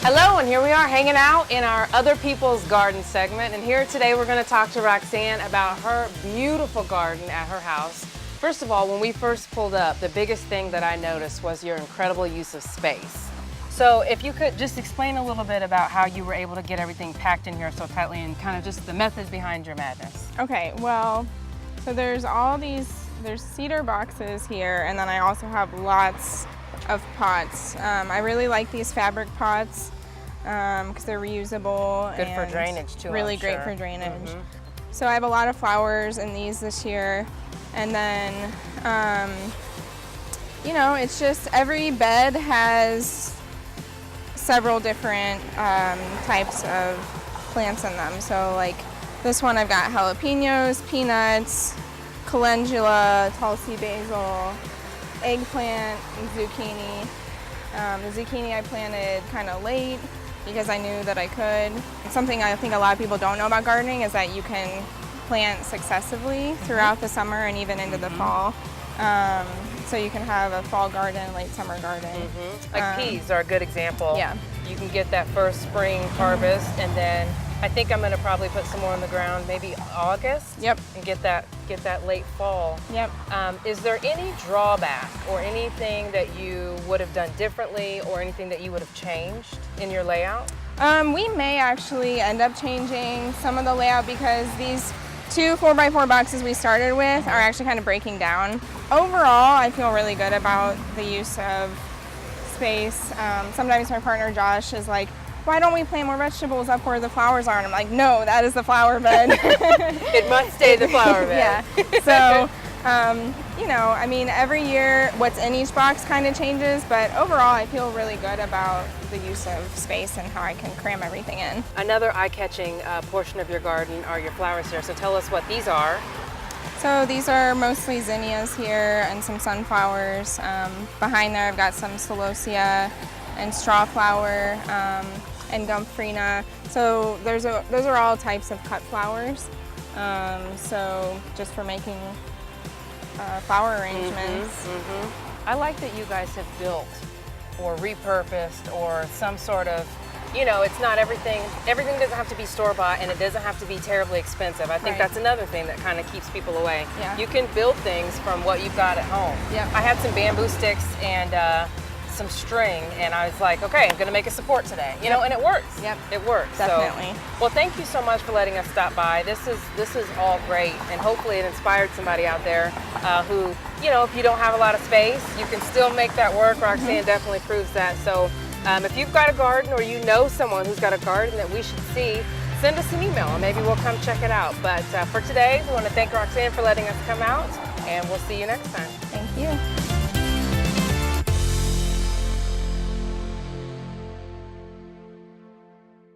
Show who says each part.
Speaker 1: Hello, and here we are hanging out in our Other People's Garden segment. And here today we're going to talk to Roxanne about her beautiful garden at her house. First of all, when we first pulled up, the biggest thing that I noticed was your incredible use of space. So if you could just explain a little bit about how you were able to get everything packed in here so tightly and kind of just the method behind your madness.
Speaker 2: Okay, well, so there's cedar boxes here, and then I also have lots of pots. I really like these fabric pots because they're reusable.
Speaker 1: Good
Speaker 2: and
Speaker 1: for drainage too.
Speaker 2: Really great for drainage. So I have a lot of flowers in these this year, and then you know, it's just every bed has several different types of plants in them. So like this one, I've got jalapenos, peanuts, calendula, tall sea basil, eggplant, and zucchini. The zucchini I planted kind of late because I knew that I could. Something I think a lot of people don't know about gardening is that you can plant successively throughout the summer and even into the fall. So you can have a fall garden, late summer garden.
Speaker 1: Like peas are a good example.
Speaker 2: Yeah.
Speaker 1: You can get that first spring harvest, and then I think I'm going to probably put some more on the ground maybe August.
Speaker 2: Yep.
Speaker 1: And get that late fall.
Speaker 2: Yep.
Speaker 1: Is there any drawback or anything that you would have done differently or anything that you would have changed in your layout?
Speaker 2: We may actually end up changing some of the layout because these two 4x4 boxes we started with are actually kind of breaking down. Overall, I feel really good about the use of space. Sometimes my partner Josh is like, why don't we plant more vegetables up where the flowers are? And I'm like, no, that is the flower bed.
Speaker 1: It must stay the flower bed.
Speaker 2: Yeah. So, you know, I mean, every year what's in each box kind of changes, but overall I feel really good about the use of space and how I can cram everything in.
Speaker 1: Another eye-catching portion of your garden are your flowers here. So tell us what these are.
Speaker 2: So these are mostly zinnias here and some sunflowers. Behind there I've got some celosia and strawflower and gomphrena. So those are all types of cut flowers. So just for making flower arrangements.
Speaker 1: I like that you guys have built or repurposed or some sort of, you know, it's not everything doesn't have to be store-bought, and it doesn't have to be terribly expensive. I think that's another thing that kind of keeps people away.
Speaker 2: Yeah.
Speaker 1: You can build things from what you've got at home.
Speaker 2: Yep.
Speaker 1: I had some bamboo sticks and some string, and I was like, okay, I'm gonna make a support today. You know, and it works.
Speaker 2: Yep.
Speaker 1: It works.
Speaker 2: Definitely.
Speaker 1: So, well, thank you so much for letting us stop by. This is all great, and hopefully it inspired somebody out there who, you know, if you don't have a lot of space, you can still make that work. Roxanne definitely proves that. So if you've got a garden or you know someone who's got a garden that we should see, send us an email and maybe we'll come check it out. But for today, we want to thank Roxanne for letting us come out, and we'll see you next time.
Speaker 2: Thank you.